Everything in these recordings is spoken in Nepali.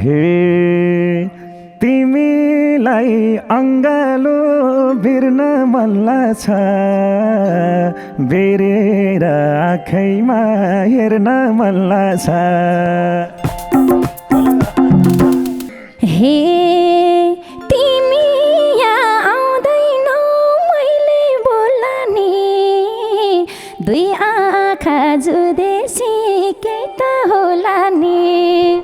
हे तिमीलाई अङ्गालो बिर्न मल्ला छ बेरेर आँखैमा हेर्न मल्ला छ हे तिमी यहाँ आउँदैनौ मैले बोल्ला नि दुई आँखा जुदेसी के त होला नि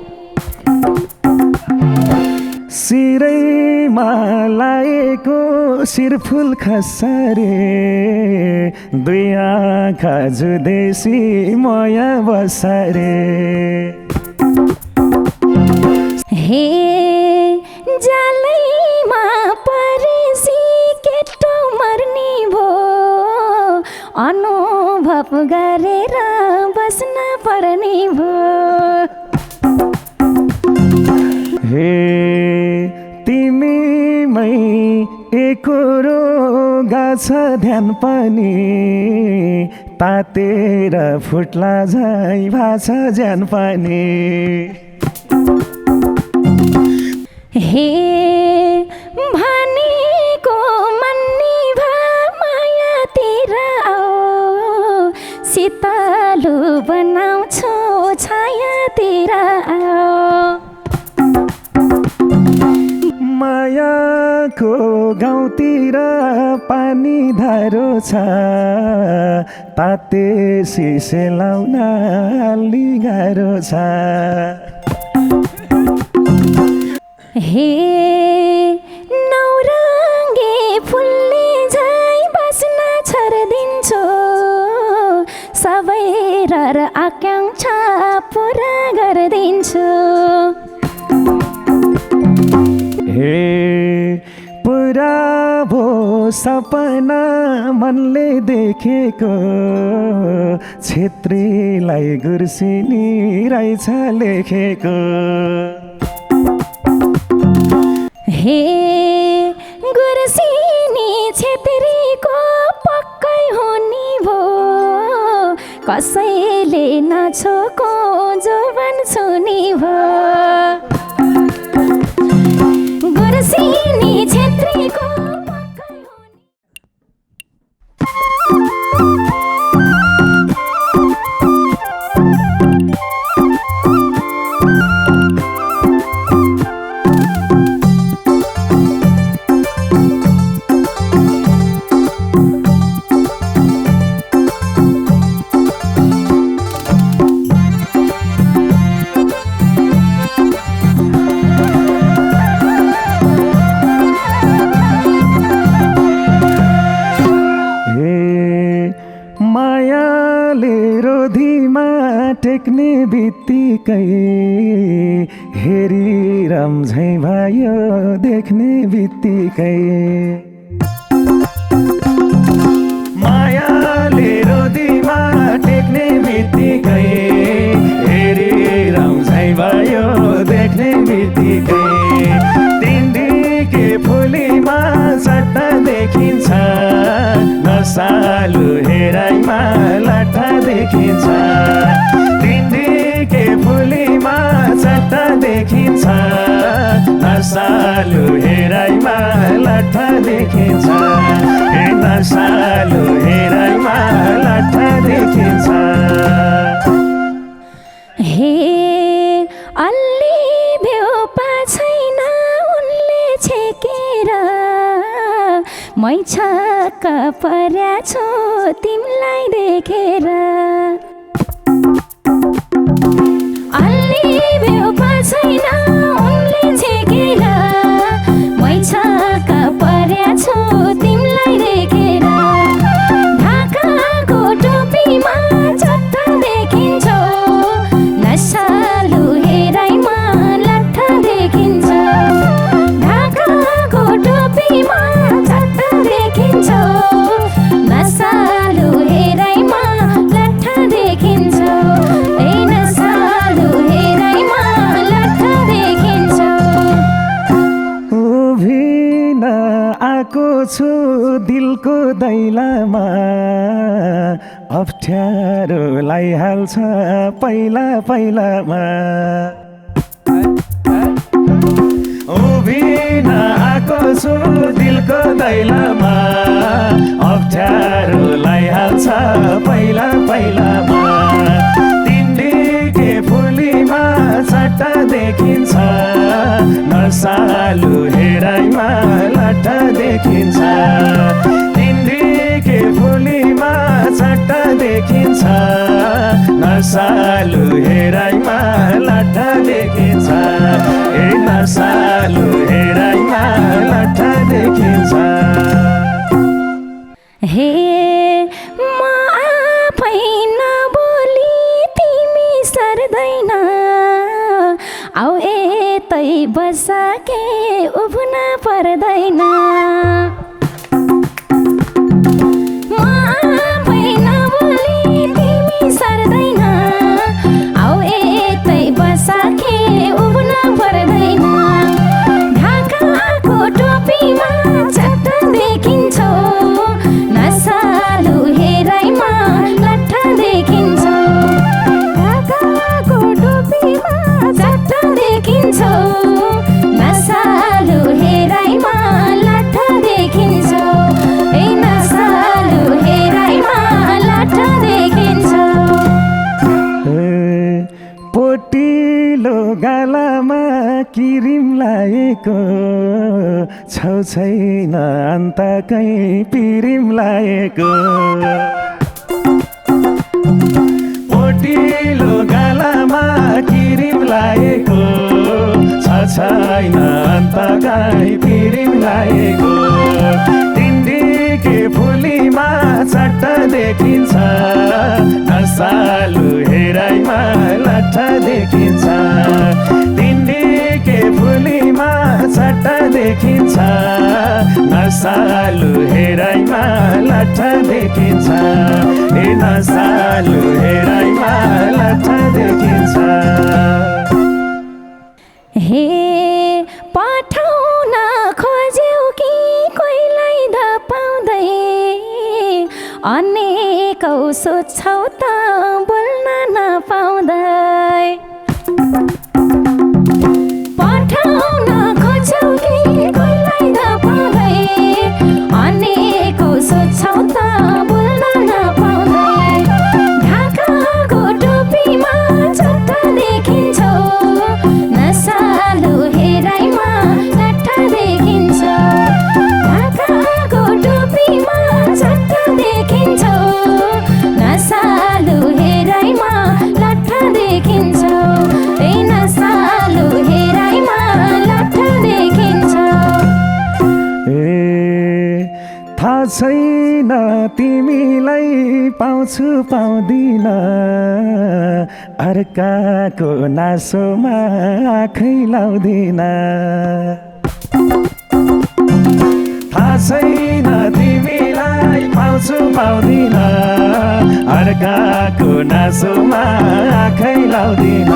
सिरैमा लाएको शिरफुल खस्सरे दुई आँखा जुदेसी माया बसरे हे जालैमा परेसी केटो मर्नी भो अनुभव गरेर बस्न पर्ने भो हे तिमीमै एकरो गाछ ध्यान पनि तातेर फुट्ला झै भाछ ज्यान पनि हे भनेको मन्नी भा मायातिर आओ शीतलु बनाउँछु छायातिर आओ मायाको गाउँतिर पानी धारो छ ताते सिसे लाउन अलि गाह्रो छ हे नौरङ्गे फुलले झै बस्न छर्दिन्छु सबै रहर आकाङ्क्षा पुरा गरिदिन्छु हे पुरा भो सपना मनले देखेको छेत्रीलाई गुर्सिनी रहेछ लेखेको हे गुर्सिनी छेत्रीको पक्कै हुने भो कसैले नछोको जोवन छुने भो गुर्सिनी छेत्रीको पक्कै हुने मायाले रोधीमा टेक्ने बित्तिकै हेरिरम्झै भयो देख्ने बित्तिकै मायाले रोधीमा टेक्ने बित्तिकै हेरिरम्झै भयो देख्ने बित्तिकै तिनदिके फुलीमा सट्टा देखिन्छ नसालु हेराइमा लाटा देखिन्छ तिनदिके फुलीमा सट्टा देखिन्छ नसालु हेराइमा लाटा देखिन्छ हे नसालु हेराइमा लाटा देखिन्छ हे अलि भ्यू छैन उनले छेकेर मै छक्क पर्या छु तिमीलाई देखेर अलि भ्यू छैन उनले छेकेर मै छक्क पर्या छु तिमीलाई देखेर ढाकाको टोपीमा चट्ट देखिन्छौ नसालु हेराइमा लट्ठ देखिन्छ ढाकाको टोपीमा चट्ट देखिन्छौ नसालु हेराइमा लट्ठ देखिन्छौ ए नसालु हेराइमा लट्ठ देखिन्छौ उभिन आएको छु दिलको दैलामा अप्ठ्यारो लाइहाल्छ पहिला पहिलामा आउँछु दिलको दैलामा अप्ठ्यारोलाई हाल्छ पहिला पहिलामा तिनडिके फुलीमा चट्टा देखिन्छ नसालु हेराइमा लट्टा देखिन्छ तिनडिके फुलीमा चट्टा देखिन्छ नसालु हेराइमा लट्टा देखिन्छ ए नसालु हेराइमा लट्टा देखिन्छ हे म आफै नबोली तिमी सर्दैन आऊ यतै बसके उभ्न पर्दैन म आफै नबोली तिमी सर्दैन आऊ यतै बसके उभ्न पर्दैन ढाकाको टोपीमा चट्टा देखिन्छौ नसालु हेराइमा लट्ठा देखिन्छौ ढाकाको टोपीमा चट्टा देखिन्छौ नसालु हेराइमा लट्ठा देखिन्छौ ए नसालु हेराइमा लट्ठा देखिन्छौ पोटिलो गालामा किरिम लाएको छौ छैन अन्त कहीँ पिरिम लाएको पोटिलो गालामा किरिम लाएको छ छैन अन्त कहीँ पिरिम लाएको तिनडिके फुलीमा चट्टा देखिन्छ नसालु हेराइमा लट्ठा देखिन्छ तिनडिके फुलीमा चट्टा देखिन्छ नसालु हेराइमा लट्ठा देखिन्छ ए नसालु हेराइमा लट्ठा देखिन्छ हे पठाउन खोज्यौ कि कोहीलाई धपाउँदै अनेकौ सोध्छौ त बोल्न नपाउँदै पठाउन खोज्यौ कि कोहीलाई धपाउँदै अनेकौ सोध्छौ त बोल्न नपाउँदै ढाकाको टोपीमा चट्टा देखिन्छौ नसालु हेराइमा लट्ठा देखिन्छौ ढाकाको टोपीमा चट्टा देखिन्छौ नसालु हेराइमा लट्ठा देखिन्छौ ए नसालु हेराइमा लट्ठा देखिन्छौ ए थाहा छैन तिमीलाई पाउँछु पाउँदिन अर्काको नासोमा आँखै लाउँदिन थाहा छैन तिमीलाई पाउँछु पाउँदिन अर्काको नासोमा आँखै लाउँदिन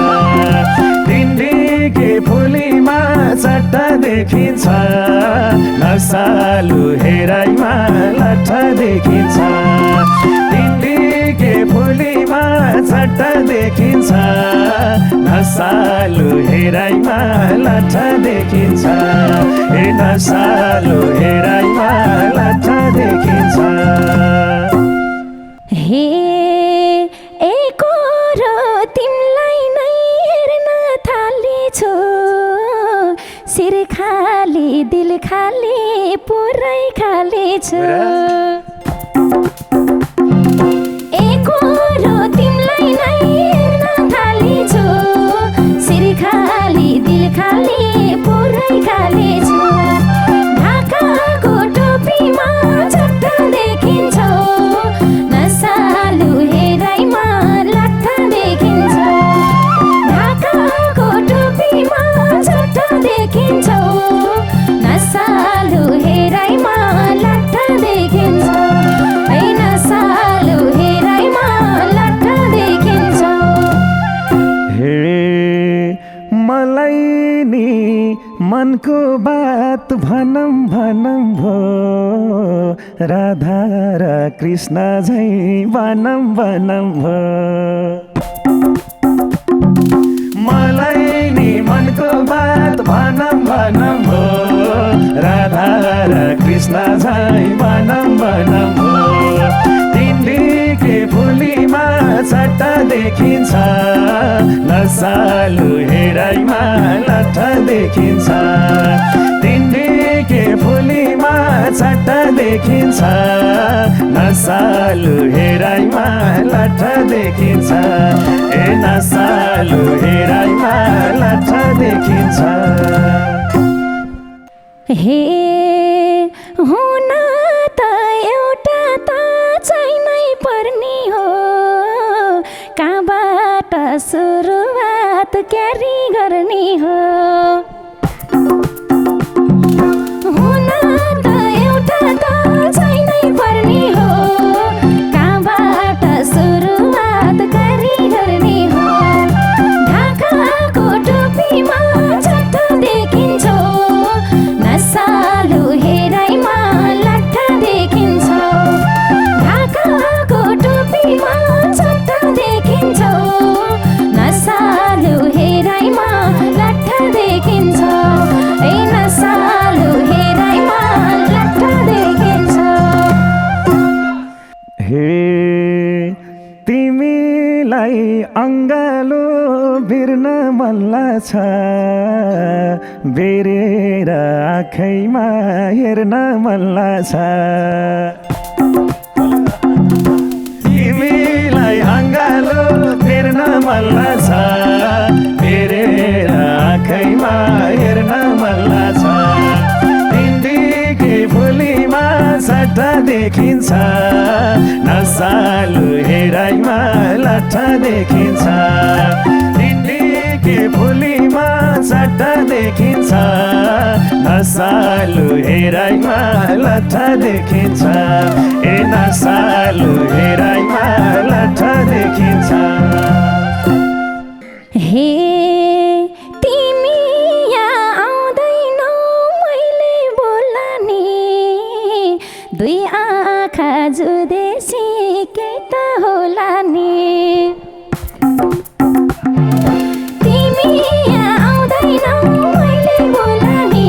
तिनडिके फुलीमा चट्टा देखिन्छ नसालु हेराइमा लट्ठा देखिन्छ तिनडिके फुलीमा चट्टा देखिन्छ नसालु हेराइमा लट्ठा देखिन्छ ए नसालु हेराइमा लट्ठा देखिन्छ हे एकोरो तिमलाई नै हेर्न थालेछु शिर खाली दिल खाली पुरै खाली छु एकोरो तिमलाई नै हेर्न थालेछु शिर खाली दिल खाली पुरै खाली छु ढाकाको टोपीमा चट्टा देखिन्छौ नसालु हेराइमा लट्ठा देखिन्छौ ढाकाको टोपीमा चट्टा देखिन्छौ नसालु हेराइमा लट्ठा देखिन्छौ ए नसालु हेराइमा लट्ठा देखिन्छौ हे मलाई नि मनको बात भनौँ भनौँ भो राधा र कृष्ण झै बनौँ बनौँ भो मलाई नि मनको बात भनौँ भनौँ भो राधा तिमीलाई बनम बनम हो तिनडिके फुलीमा सट्टा देखिन्छ नसालु हेराइमा लट्ठा देखिन्छ तिनडिके फुलीमा सट्टा देखिन्छ नसालु हेराइमा लट्ठा देखिन्छ ए नसालु हेराइमा लट्ठा देखिन्छ हे हुन त एउटा त चाहिनै पर्ने हो कहाँबाट सुरुवात क्यारी गर्ने हो हुन त एउटा त चाहिनै पर्ने हो कहाँबाट सुरुवात क्यारी गर्ने हो ढाकाको टोपीमा झट्ट देखिन्छौ नसालु हेराइमा लट्ठा देखिन्छौ ढाकाको टोपीमा झट्ट देखिन्छौ नसालु हेराइमा लट्ठा देखिन्छौ ए नसालु हेराइमा लट्ठा देखिन्छौ हे तिमीलाई अङ्गालो बिर्न मन लाग्छ बेरेर आँखैमा हेर्न मन लाग्छ तिमीलाई अङ्गालो बिर्न मन लाग्छ बेरेर आँखैमा हेर्न मन लाग्छ तिनडिके फुलीमा सट्टा देखिन्छ नसालु हेराइमा लट्ठा देखिन्छ तिनडिके फुलीमा सट्टा देखिन्छ नसालु हेराइमा लट्ठा देखिन्छ ए नसालु हेराइमा लट्ठा देखिन्छ हे तिमी यहाँ आउँदैनौ मैले बोल्ने दुई आँखा जुदेसी के त होला नि तिमी यहाँ आउँदैनौ मैले बोल्ने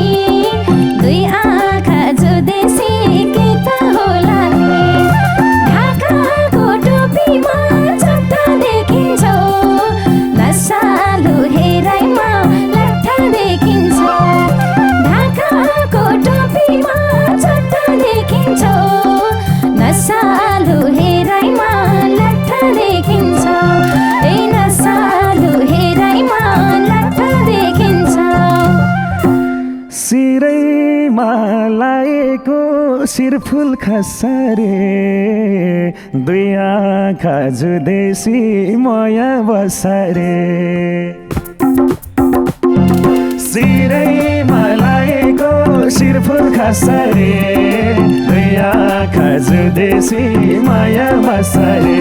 दुई आँखा जुदेसी के त होला नि ढाकाको टोपीमा झट्ट देखिन्छौ नसालु हेराइमा लट्ठा देखिन्छौ ढाकाको टोपीमा झट्ट देखिन्छौ नसालु हेराइमा लट्ठा देखिन्छौ ए नसालु हेराइमा लट्ठा देखिन्छौ सिरैमा लाएको शिरफुल खसारे दुई आँखा जुदेसी माया बसारे सिरैमा लाएको शिरफुल खसारे दुई आँखा जुदेसी माया बसारे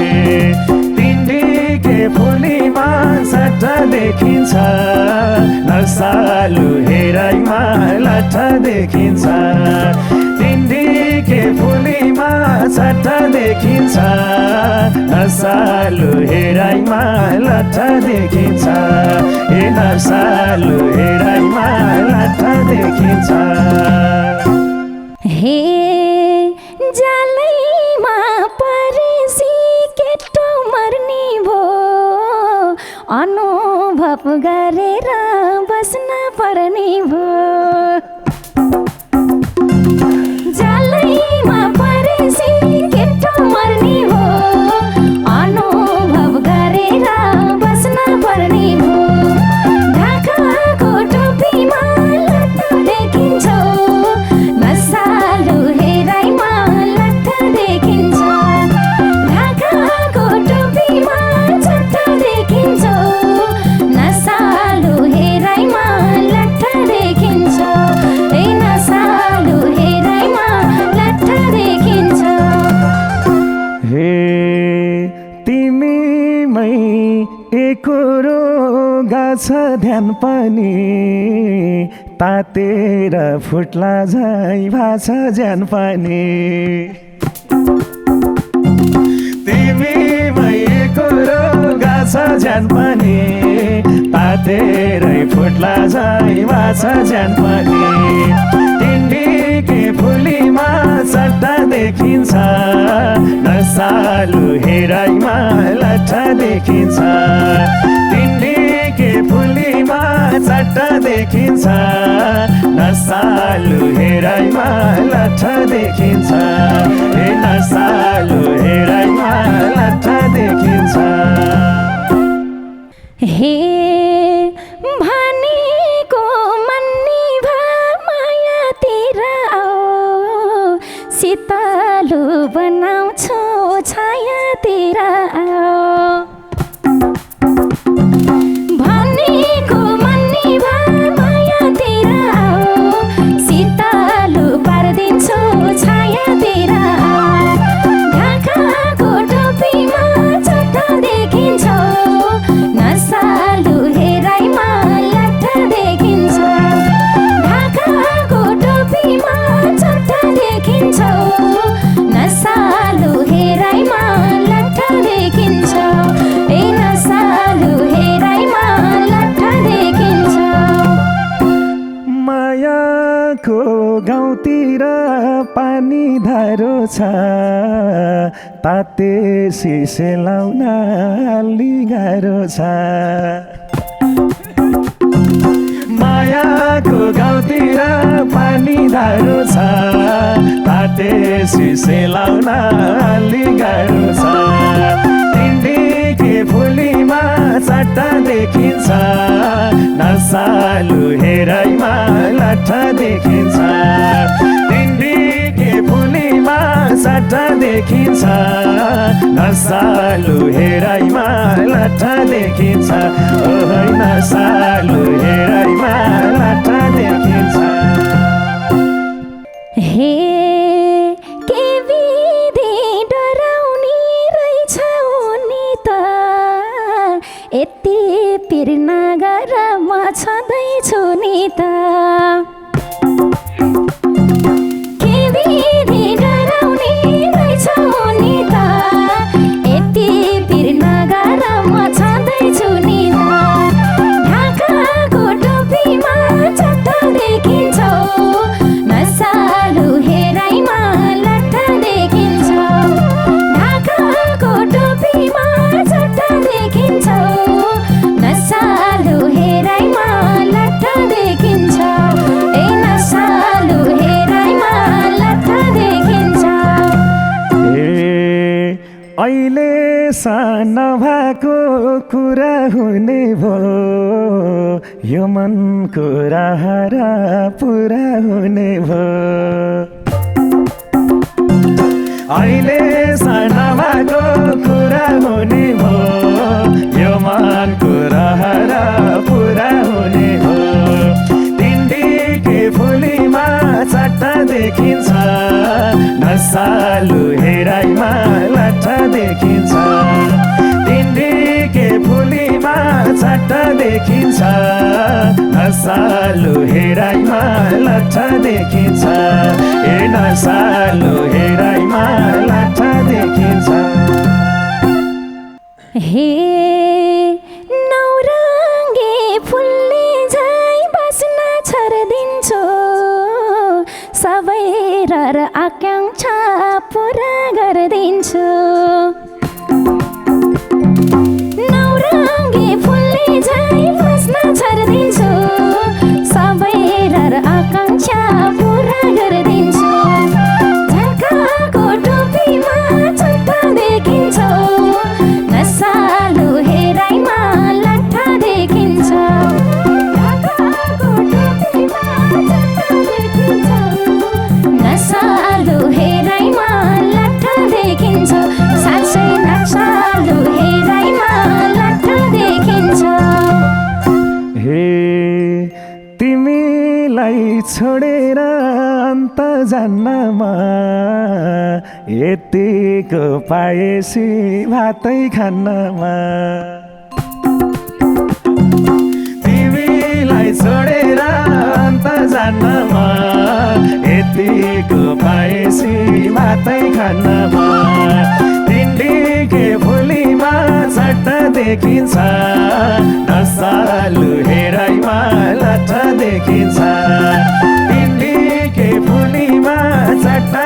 तिनडिके फुलीमा सट्टा देखिन्छ नसालु हेराइमा लट्ठा देखिन्छ तिनडिके फुलीमा सट्टा देखिन्छ नसालु हेराइमा लट्ठा देखिन्छ ए नसालु हेराइमा लट्ठा देखिन्छ हे जालैमा परेसी केटो मर्ने भो अनुभव गरेर बस्न पर्ने भो जालैमा परेसी केटो मर्ने भो अनुभव गरेर बस्न पर्ने भो ढाकाको टोपीमा लट्ठा देखिन्छौ नसालु हेराइमा लट्ठा देखिन्छौ ढाकाको टोपीमा झट्ट देखिन्छौ नसालु हेराइमा लट्ठा देखिन्छौ ए नसालु हेराइमा लट्ठा देखिन्छौ हे तिमीमै एकरो गाछ ध्यान पनि तातेर फुट्ला झै भाषा ज्यान पनि तिमीमै एकरो गाछ ज्यान पनि तातेरै फुट्ला झै भाषा ज्यान पनि तिनडिके फुलीमा सट्टा देखिन्छ नसालु हेराइमा लट्ठा देखिन्छ तिनडिके फुलीमा सट्टा देखिन्छ नसालु हेराइमा लट्ठा देखिन्छ हे नसालु हेराइमा लट्ठा देखिन्छ हे भनेको मन्नी भा मायातिर आओ शीतलु बनाउँछु छायातिर आओ भनेको मन्नी भा मायातिर आओ शीतलु पारिदिन्छु छायातिर आओ ढाकाको टोपीमा चट्टा देखिन्छ नसालु हेराइमा लट्ठा देखिन्छ ढाकाको टोपीमा चट्टा देखिन्छ नसालु हेराइमा लट्ठा देखिन्छ ए नसालु हेराइमा लट्ठा देखिन्छ मायाको गाउँतिर पानी धारो छ ताते सिसे लाउन अलि गाह्रो छ मायाको गाउँतिर पानी धारो छ ताते सिसे लाउन अलि गाह्रो छ तिनडिके फुलीमा सट्टा देखिन्छ नसालु हेराइमा लट्ठा देखिन्छ तिनडिके फुलीमा सट्टा देखिन्छ नसालु हेराइमा लट्ठा देखिन्छ ओहै नसालु हेराइमा लट्ठा देखिन्छ हे के विधि डराउने रहेछ उनी त यति पिर नगर म छँदैछु नि त के विधि डराउने रहेछ उनी त यति पिर नगर म छँदैछु नि त ढाकाको टोपीमा चट्टा देखिन्छ नसालु हेराइमा लट्ठा देखिन्छ ढाकाको टोपीमा चट्टा देखिन्छ नसालु हेराइमा लट्ठा देखिन्छ ए नसालु हेराइमा लट्ठा देखिन्छ अहिले सानो भएको कुरा हुने भो यो मनको राहरा पुरा हुने भो अहिले सानो भएको कुरा हुने भो यो मनको राहरा पुरा हुने भो तिनडिके फुलीमा सट्टा देखिन्छ नसालु हेराइमा लट्ठा देखिन्छ तिनडिके फुलीमा सट्टा देखिन्छ नसालु हेराइमा लट्ठा देखिन्छ ए नसालु हेराइमा लट्ठा देखिन्छ हे नौरङ्गे फुलले झै बस्न छर्दिन्छु सबै रहर आकाङ्क्षा पुरा गरिदिन्छु नौरङ्गे फुलले झै बस्न छर्दिन्छु सबै रहर आकाङ्क्षा पुरा गरिदिन्छु ढाकाको टोपीमा चट्टा देखिन्छ नसालु हेराइमा लट्ठा देखिन्छ ढाकाको टोपीमा चट्टा देखिन्छ नसालु हेराइमा लट्ठा देखिन्छ साँच्चै नसालु हेराइमा लट्ठा देखिन्छ हे तिमीलाई छोडेर अन्त जान्नमा यतिको पाएसी भातै खानमा तिमीलाई छोडेर अन्त जान्नमा यतिको पाएसी भातै खानमा तिनडिके फुलीमा सट्टा देखिन्छ नसालु हेराइमा लट्ठा देखिन्छ तिनडिके फुलीमा सट्टा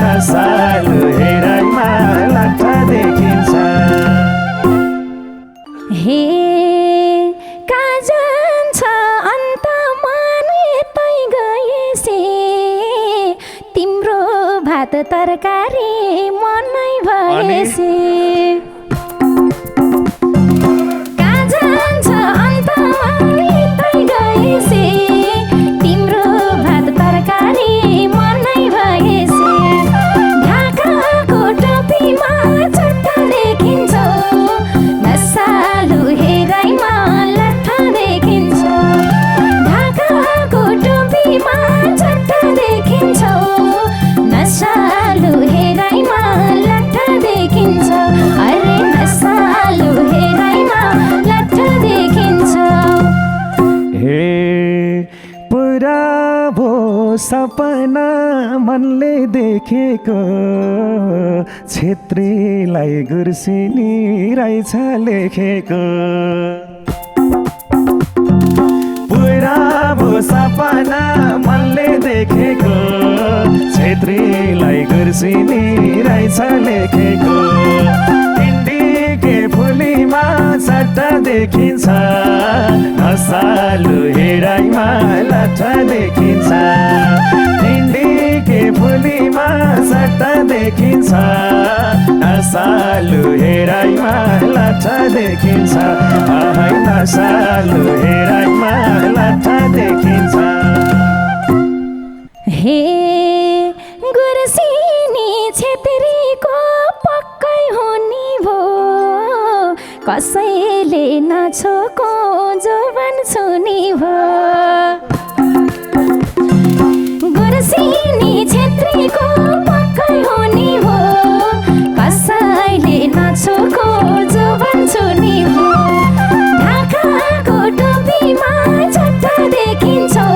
नसालु हेराइमा लाठा देखिन्छ हे कहाँ जान्छ अन्त मन यतै गएसे तिम्रो भात तरकारी मनै भएसे कहाँ जान्छ अन्त मन यतै गएसे तिम्रो भात तरकारी मनै भएसे ढाकाको टोपीमा चट्टा देखिन्छौ नसालु हेराइमा लाठा देखिन्छौ ढाकाको टोपीमा चट्टा देखिन्छौ नसालु हेराइमा लाठा देखिन्छौ अरे नसालु हेराइमा लाठा देखिन्छौ हे पुरा भो सपना मनले देखेको छेत्रीलाई गुर्सिनी रहेछ लेखेको पुरा भो सपना मनले देखेको छेत्रीलाई गुर्सिनी रहेछ लेखेको हिन्दीके फुलीमा सट्टा देखिन्छ नसालु हेराइमा लाठा देखिन्छ हिन्दीके फुलीमा सट्टा देखिन्छ नसालु हेराइमा लाठा देखिन्छ आहै नसालु हेराइमा लाठा देखिन्छ हे गुर्सिनी छेत्रीको पक्कै हुने भो कसैले नछोको जोवन छुनी भो गुर्सिनी छेत्रीको पक्कै हुने भो कसैले नछोको जोवन छुनी भो ढाकाको टोपीमा चट्टा देखिन्छौ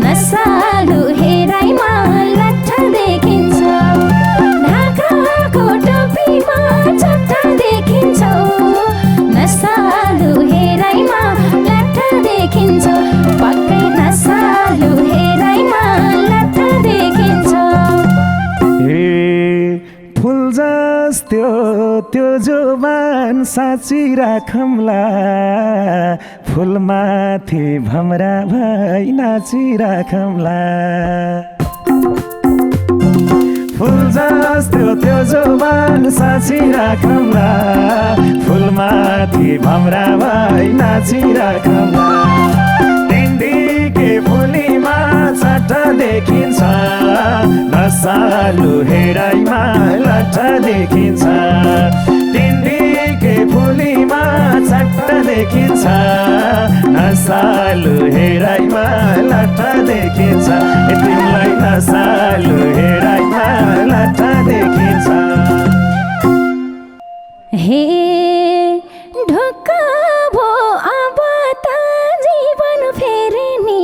नसालु हेराइमा लाठा देखिन्छौ ढाकाको टोपीमा चट्टा देखिन्छौ नसालु हेराइमा लाठा देखिन्छौ पक्कै नसालु हेराइमा लाठा देखिन्छौ हे फुल जस्तो त्यो जुबान साँची राखौँला फुलमाथि भमरा भई नाचिराखौँला फुल जस्तो त्यो जुबान साँची राखौँला फुलमाथि भमरा भई नाचिराखौँला तिनदिके फुलीमा चट्टा देखिन्छ नसालु हेराइमा लाठा देखिन्छ तिनदिके फुलीमा चट्टा देखिन्छ नसालु हेराइमा लाठा देखिन्छ तिमीलाई नसालु हेराइमा लाठा देखिन्छ हे ढुक्क भो अब त जीवन फेरिने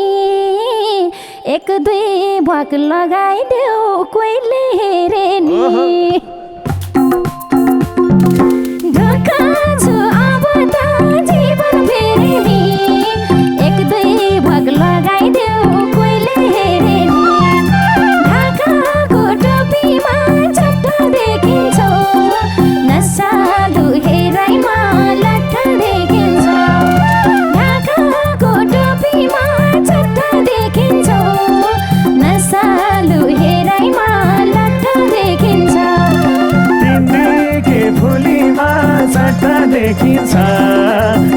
एक दुई भक लगाइदेऊ कोहीले हेरे नि ढुक्क छु अब त जीवन फेरिने एक दुई भक लगाइदेऊ कोहीले हेरे नि ढाकाको टोपीमा चट्टा देखिन्छौ नसालु हेराइमा लाठा देखिन्छौ ढाकाको टोपीमा चट्टा देखिन्छौ नसालु हेराइमा लाठा देखिन्छौ तिनदिके फुलीमा चट्टा देखिन्छ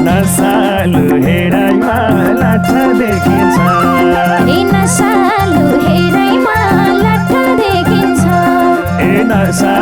नसालु हेराइमा लाठा देखिन्छ ए नसालु हेराइमा लाठा देखिन्छौ ए नसा